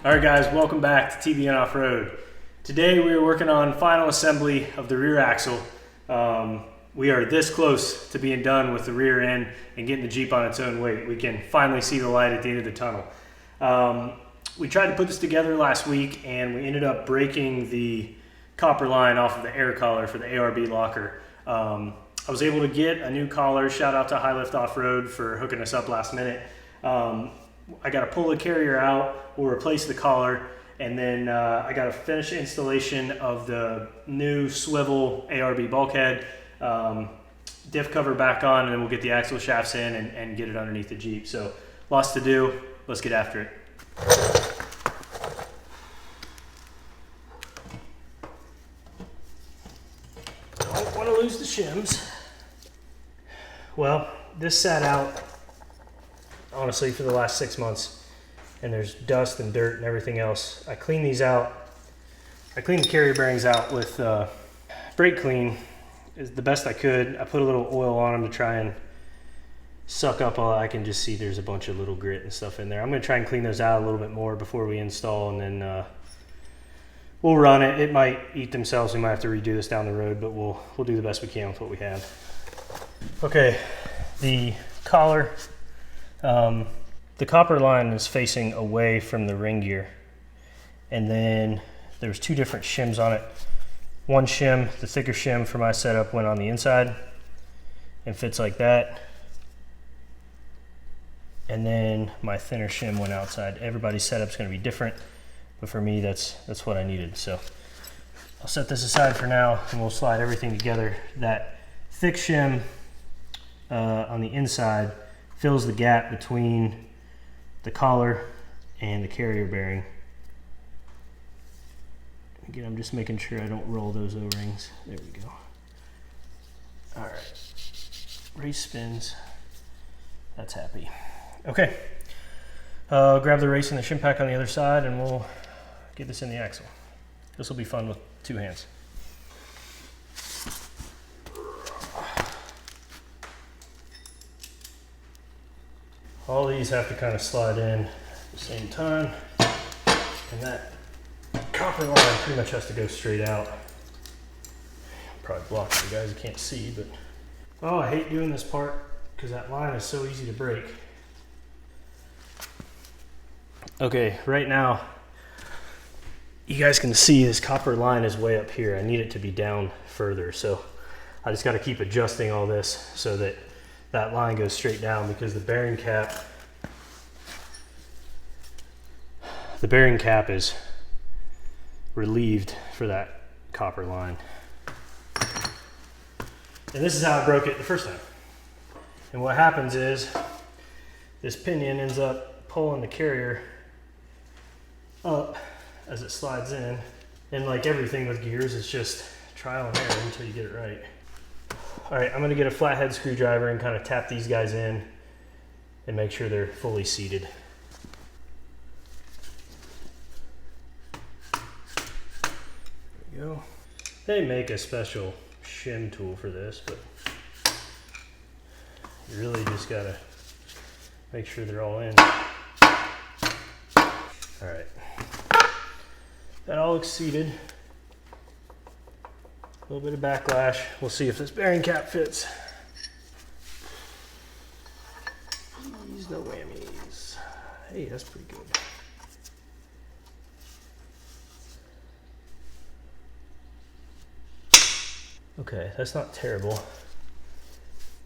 Alright guys, welcome back to TBN Off-Road. Today we are working on final assembly of the rear axle. We are this close to being done with the rear end and getting the Jeep on its own weight. We can finally see the light at the end of the tunnel. We tried to put this together last week and we ended up breaking the copper line off of the air collar for the ARB locker. I was able to get a new collar. Shout out to High Lift Off-Road for hooking us up last minute. I got to pull the carrier out, we'll replace the collar, and then I got to finish installation of the new swivel ARB bulkhead, diff cover back on, and then we'll get the axle shafts in and get it underneath the Jeep. So lots to do, let's get after it. Don't want to lose the shims. Well, this sat out honestly for the last 6 months, and there's dust and dirt and everything else. I cleaned these out. I cleaned the carrier bearings out with brake clean is the best I could. I put a little oil on them to try and suck up all. I can just see there's a bunch of little grit and stuff in there. I'm going to try and clean those out a little bit more before we install, and then we'll run it. It might eat themselves. We might have to redo this down the road, but we'll do the best we can with what we have. Okay, the collar. The copper line is facing away from the ring gear, and then there's two different shims on it. One shim, the thicker shim for my setup, went on the inside and fits like that, and then my thinner shim went outside. Everybody's setup's going to be different, but for me that's what I needed. So I'll set this aside for now and we'll slide everything together. That thick shim on the inside fills the gap between the collar and the carrier bearing. Again, I'm just making sure I don't roll those O-rings. There we go. All right, race spins. That's happy. Okay, grab the race and the shim pack on the other side and we'll get this in the axle. This will be fun with two hands. All these have to kind of slide in at the same time, and that copper line pretty much has to go straight out. Probably block for you guys, you can't see, but oh, I hate doing this part because that line is so easy to break. Okay, right now you guys can see this copper line is way up here. I need it to be down further, so I just got to keep adjusting all this so that that line goes straight down, because the bearing cap is relieved for that copper line. And this is how I broke it the first time. And what happens is this pinion ends up pulling the carrier up as it slides in. And like everything with gears, it's just trial and error until you get it right. All right, I'm gonna get a flathead screwdriver and kind of tap these guys in and make sure they're fully seated. There we go. They make a special shim tool for this, but you really just gotta make sure they're all in. All right, that all looks seated. A little bit of backlash. We'll see if this bearing cap fits. Please, no whammies. Hey, that's pretty good. Okay, that's not terrible,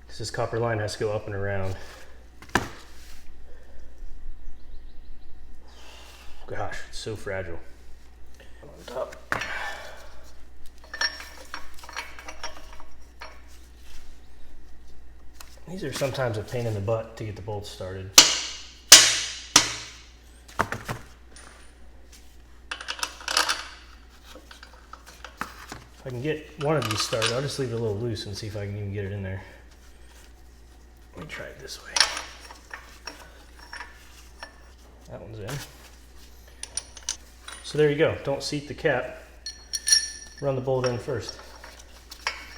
because this copper line has to go up and around. Gosh, it's so fragile. On top. These are sometimes a pain in the butt to get the bolts started. If I can get one of these started, I'll just leave it a little loose and see if I can even get it in there. Let me try it this way. That one's in. So there you go. Don't seat the cap. Run the bolt in first.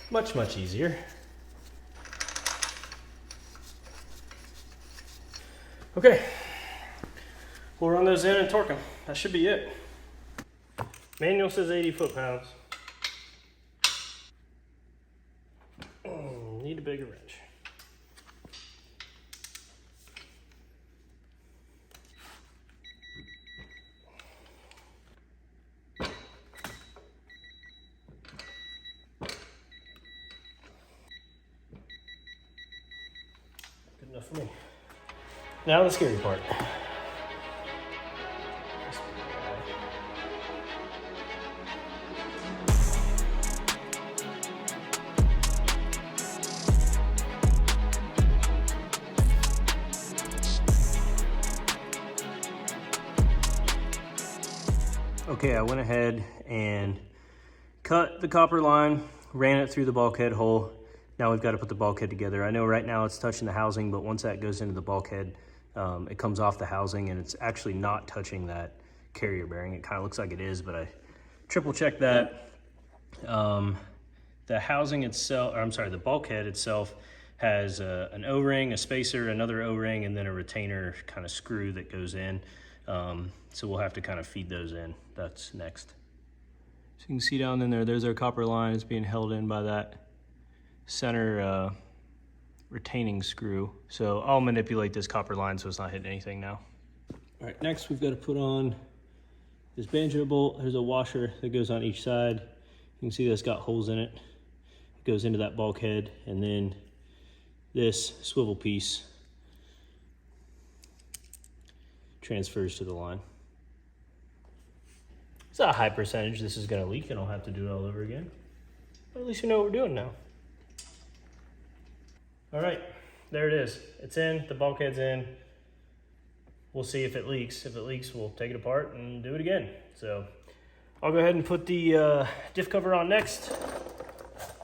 Much, much easier. Okay, we'll run those in and torque them. that should be it. Manual says 80 foot-pounds. Need a bigger wrench. Good enough for me. Now the scary part. Okay, I went ahead and cut the copper line, ran it through the bulkhead hole. Now we've got to put the bulkhead together. I know right now it's touching the housing, but once that goes into the bulkhead, it comes off the housing and it's actually not touching that carrier bearing. It kind of looks like it is, but I triple checked that. The housing itself, or I'm sorry, the bulkhead itself has an O-ring, a spacer, another O-ring, and then a retainer kind of screw that goes in. So we'll have to kind of feed those in. That's next. So you can see down in there, there's our copper line. It's being held in by that center retaining screw. So I'll manipulate this copper line so it's not hitting anything now. All right, next we've got to put on this banjo bolt. There's a washer that goes on each side. You can see that's got holes in it. It goes into that bulkhead, and then this swivel piece transfers to the line. It's a high percentage this is gonna leak and I'll have to do it all over again. But at least we know what we're doing now. All right, there it is. It's in, the bulkhead's in. We'll see if it leaks. If it leaks, we'll take it apart and do it again. So I'll go ahead and put the diff cover on next.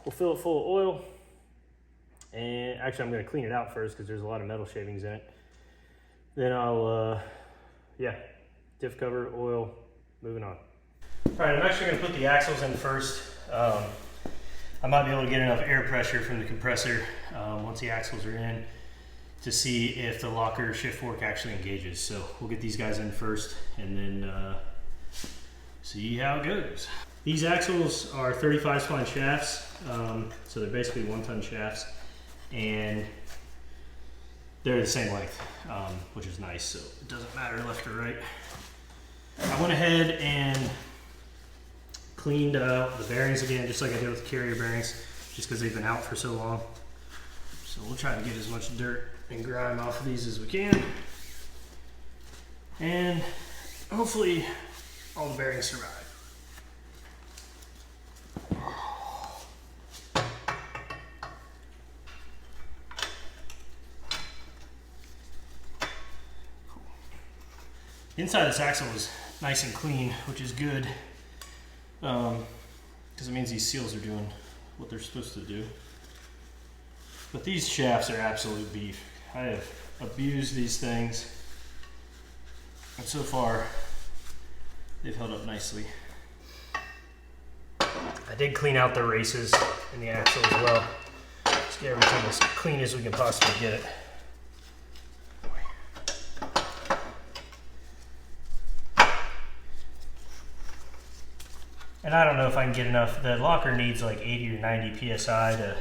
We'll fill it full of oil. And actually I'm gonna clean it out first because there's a lot of metal shavings in it. Then I'll, diff cover, oil, moving on. All right, I'm actually gonna put the axles in first. I might be able to get enough air pressure from the compressor once the axles are in to see if the locker shift fork actually engages. So we'll get these guys in first and then see how it goes. These axles are 35 spline shafts, so they're basically 1-ton shafts, and they're the same length, which is nice, so it doesn't matter left or right. I went ahead and cleaned out the bearings again, just like I did with the carrier bearings, just because they've been out for so long. So we'll try to get as much dirt and grime off of these as we can. And hopefully all the bearings survive. Inside this axle is nice and clean, which is good, because it means these seals are doing what they're supposed to do. But these shafts are absolute beef. I have abused these things, and so far they've held up nicely. I did clean out the races in the axle as well. Just get everything as clean as we can possibly get it. And I don't know if I can get enough. The locker needs like 80 or 90 PSI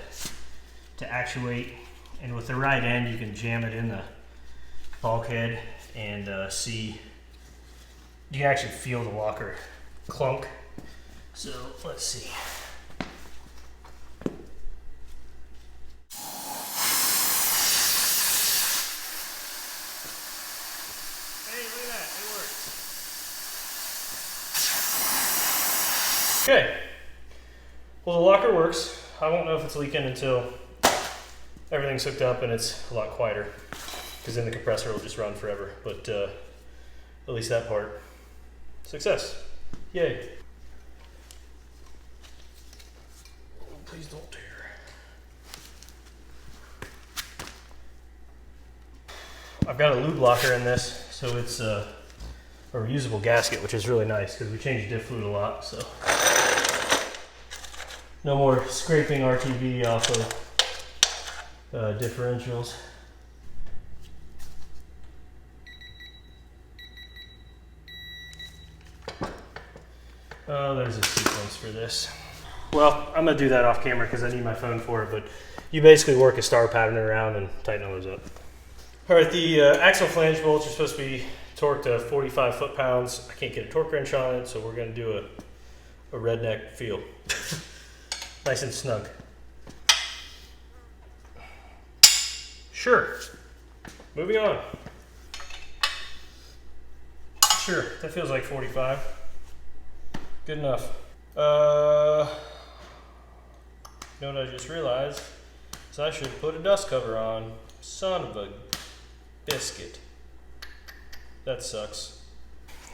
to actuate. And with the right end, you can jam it in the bulkhead and see. You can actually feel the locker clunk. So let's see. Hey, look at that, it works. Okay, well the locker works. I won't know if it's leaking until everything's hooked up and it's a lot quieter, because then the compressor will just run forever. But at least that part, success, yay. Oh, please don't tear. I've got a lube locker in this, so it's a reusable gasket, which is really nice because we change diff fluid a lot, so no more scraping RTV off of differentials. Oh, there's a sequence for this. Well, I'm gonna do that off camera because I need my phone for it, but you basically work a star pattern around and tighten those up. All right, the axle flange bolts are supposed to be torqued to 45 foot-pounds. I can't get a torque wrench on it, so we're gonna do a redneck feel. Nice and snug. Sure. Moving on. Sure, that feels like 45. Good enough. You know what I just realized? Is I should put a dust cover on. Son of a biscuit. That sucks.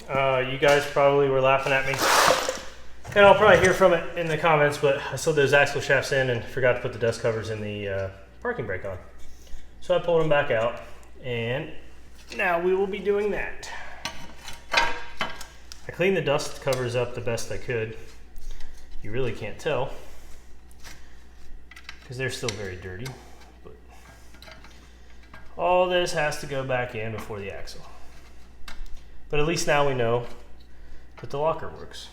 You guys probably were laughing at me. And I'll probably hear from it in the comments, but I slid those axle shafts in and forgot to put the dust covers in the parking brake on. So I pulled them back out, and now we will be doing that. I cleaned the dust covers up the best I could. You really can't tell because they're still very dirty, but all this has to go back in before the axle. But at least now we know that the locker works.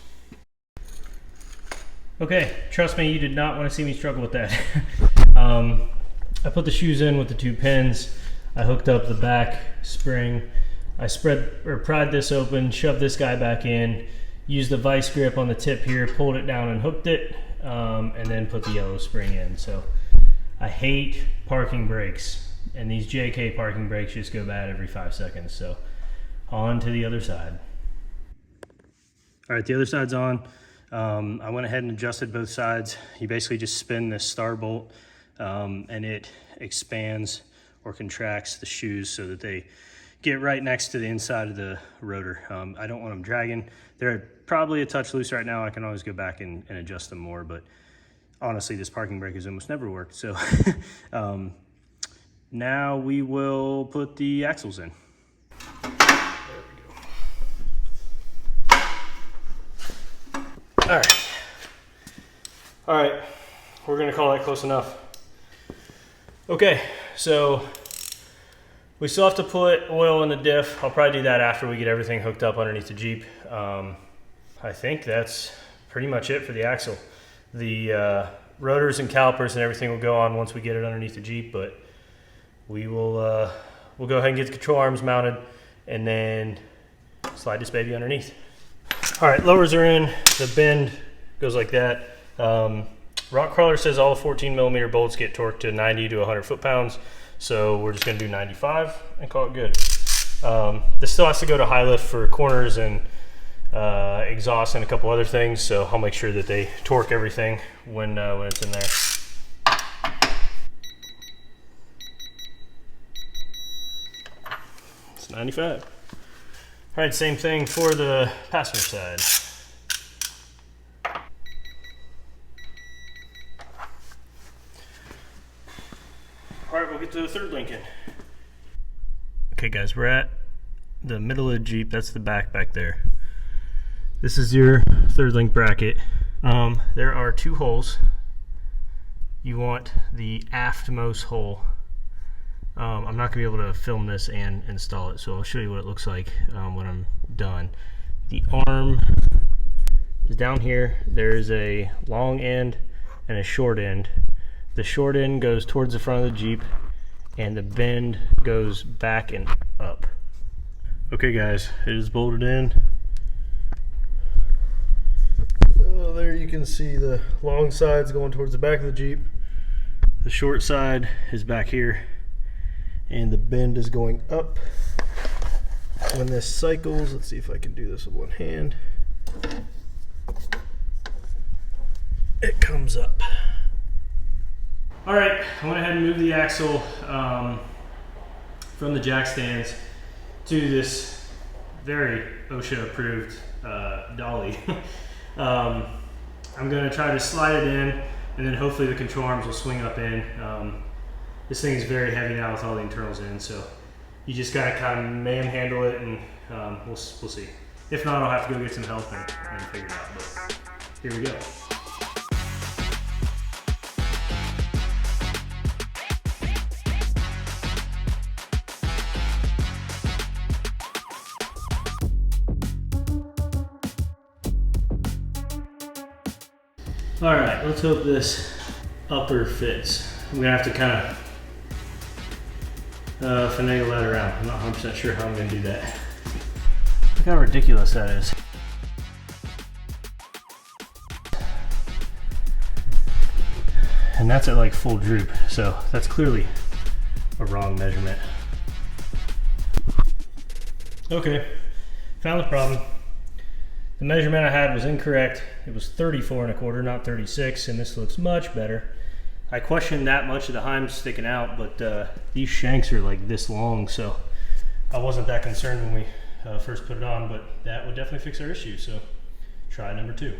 Okay, trust me, you did not want to see me struggle with that. I put the shoes in with the 2 pins. I hooked up the back spring. I pried this open, shoved this guy back in, used the vice grip on the tip here, pulled it down and hooked it, and then put the yellow spring in. So I hate parking brakes, and these JK parking brakes just go bad every 5 seconds. So on to the other side. All right, the other side's on. I went ahead and adjusted both sides. You basically just spin this star bolt, and it expands or contracts the shoes so that they get right next to the inside of the rotor. I don't want them dragging. They're probably a touch loose right now. I can always go back and adjust them more, but honestly, this parking brake has almost never worked. So now we will put the axles in. There we go. All right, we're gonna call that close enough. Okay, so we still have to put oil in the diff. I'll probably do that after we get everything hooked up underneath the Jeep. I think that's pretty much it for the axle. The rotors and calipers and everything will go on once we get it underneath the Jeep, but we will we'll go ahead and get the control arms mounted and then slide this baby underneath. All right, lowers are in. The bend goes like that. Rock Crawler says all 14mm bolts get torqued to 90 to 100 foot-pounds. So we're just gonna do 95 and call it good. This still has to go to high lift for corners and exhaust and a couple other things. So I'll make sure that they torque everything when it's in there. It's 95. All right, same thing for the passenger side. All right, we'll get to the third link in. Okay guys, we're at the middle of the Jeep. That's the back there. This is your third link bracket. There are 2 holes. You want the aftmost hole. I'm not gonna be able to film this and install it, so I'll show you what it looks like when I'm done. The arm is down here. There's a long end and a short end. The short end goes towards the front of the Jeep and the bend goes back and up. Okay guys, it is bolted in. Oh, there you can see the long sides going towards the back of the Jeep. The short side is back here and the bend is going up. When this cycles, let's see if I can do this with one hand. It comes up. All right, I went ahead and moved the axle from the jack stands to this very OSHA approved dolly. I'm gonna try to slide it in and then hopefully the control arms will swing up in. This thing is very heavy now with all the internals in, so you just gotta kind of manhandle it and we'll see. If not, I'll have to go get some help and figure it out, but here we go. All right, let's hope this upper fits. I'm gonna have to kind of finagle that around. I'm not 100% sure how I'm gonna do that. Look how ridiculous that is. And that's at like full droop, so that's clearly a wrong measurement. Okay, found the problem. The measurement I had was incorrect. It was 34 1/4, not 36, and this looks much better. I questioned that much of the heim sticking out, but these shanks are like this long, so I wasn't that concerned when we first put it on, but that would definitely fix our issue, so try number 2.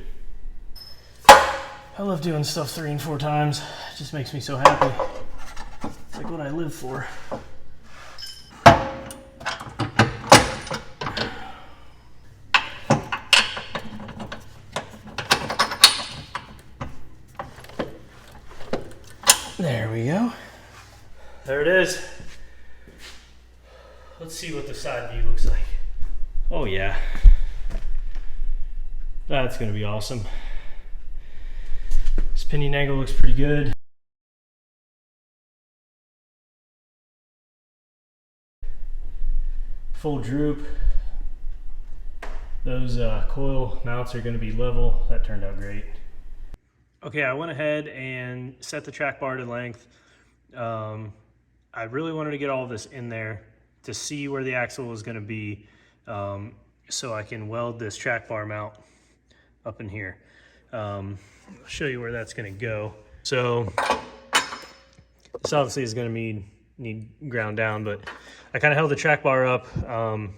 I love doing stuff 3 and 4 times. It just makes me so happy. It's like what I live for. There we go. There it is. Let's see what the side view looks like. Oh yeah. That's gonna be awesome. This pinion angle looks pretty good. Full droop. Those coil mounts are gonna be level. That turned out great. Okay, I went ahead and set the track bar to length. I really wanted to get all of this in there to see where the axle was going to be, so I can weld this track bar mount up in here. I'll show you where that's going to go. So this obviously is going to need ground down, but I kind of held the track bar up and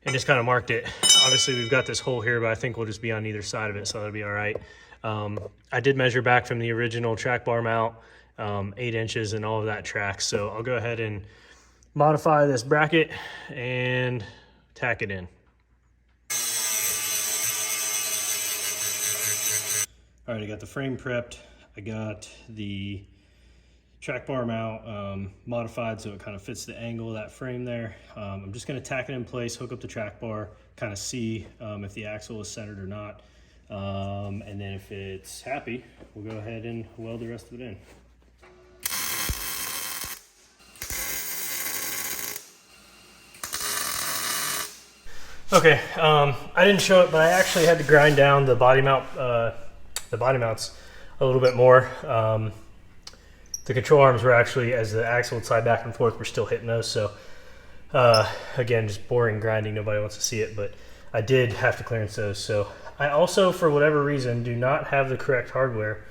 just kind of marked it. Obviously we've got this hole here, but I think we'll just be on either side of it, so that'll be all right. I did measure back from the original track bar mount, 8 inches and all of that tracks. So I'll go ahead and modify this bracket and tack it in. All right, I got the frame prepped. I got the track bar mount modified so it kind of fits the angle of that frame there. I'm just gonna tack it in place, hook up the track bar, kind of see if the axle is centered or not. And then if it's happy, we'll go ahead and weld the rest of it in. Okay, I didn't show it, but I actually had to grind down the body mounts a little bit more. The control arms were actually, as the axle would slide back and forth, we're still hitting those. So again, just boring grinding. Nobody wants to see it, but I did have to clearance those. So I also, for whatever reason, do not have the correct hardware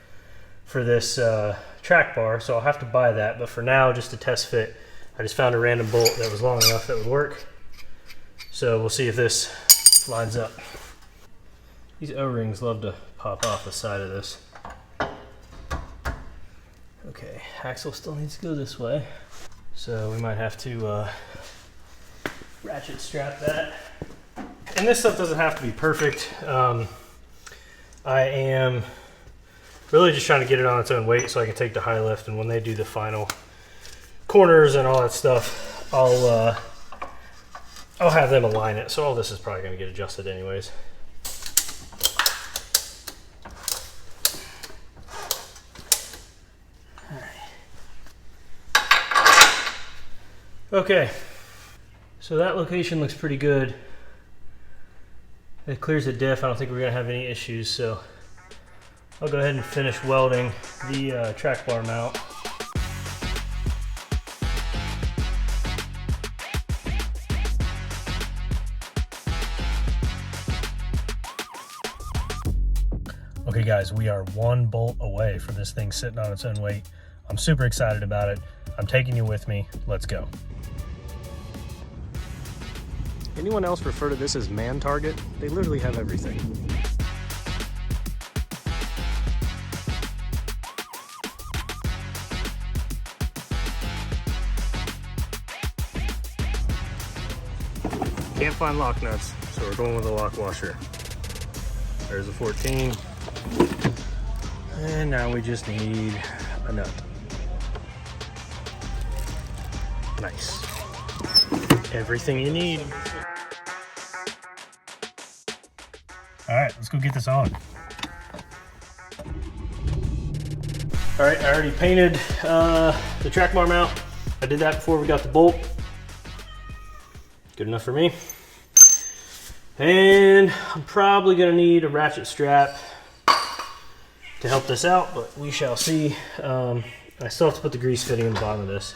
for this track bar, so I'll have to buy that. But for now, just to test fit, I just found a random bolt that was long enough that would work. So we'll see if this lines up. These O-rings love to pop off the side of this. Okay, axle still needs to go this way, so we might have to ratchet strap that. And this stuff doesn't have to be perfect. I am really just trying to get it on its own weight so I can take the high lift, and when they do the final corners and all that stuff, I'll have them align it. So all this is probably going to get adjusted anyways. All right. Okay, so that location looks pretty good. It clears the diff. I don't think we're going to have any issues, so I'll go ahead and finish welding the track bar mount. Okay guys, we are 1 bolt away from this thing sitting on its own weight. I'm super excited about it. I'm taking you with me. Let's go. Anyone else refer to this as man target? They literally have everything. Can't find lock nuts, so we're going with a lock washer. There's a 14. And now we just need a nut. Nice. Everything you need. All right, let's go get this on. All right, I already painted the track bar mount. I did that before we got the bolt. Good enough for me. And I'm probably gonna need a ratchet strap to help this out, but we shall see. I still have to put the grease fitting in the bottom of this.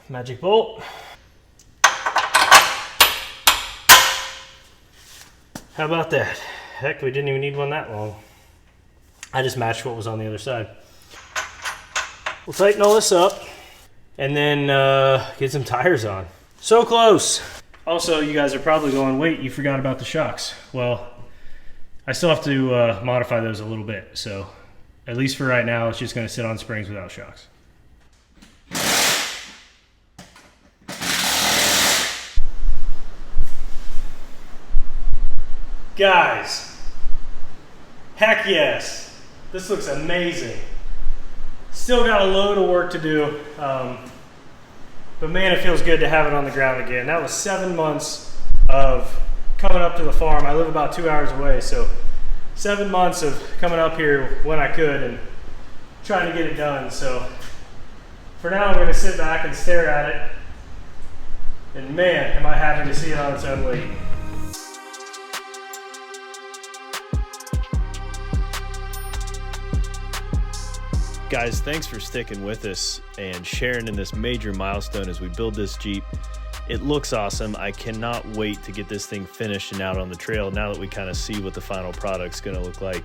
Magic bolt. How about that? Heck, we didn't even need one that long. I just matched what was on the other side. We'll tighten all this up and then get some tires on. So close. Also, you guys are probably going, wait, you forgot about the shocks. Well, I still have to modify those a little bit. So at least for right now, it's just gonna sit on springs without shocks. Guys, heck yes, this looks amazing. Still got a load of work to do, but man, it feels good to have it on the ground again. That was 7 months of coming up to the farm. I live about 2 hours away, so 7 months of coming up here when I could and trying to get it done. So for now, I'm gonna sit back and stare at it, and man, am I happy to see it on its own weight. Guys, thanks for sticking with us and sharing in this major milestone as we build this Jeep. It looks awesome. I cannot wait to get this thing finished and out on the trail now that we kind of see what the final product's gonna look like.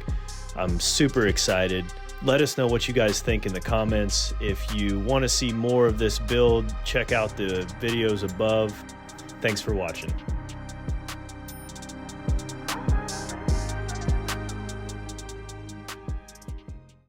I'm super excited. Let us know what you guys think in the comments. If you want to see more of this build, check out the videos above. Thanks for watching.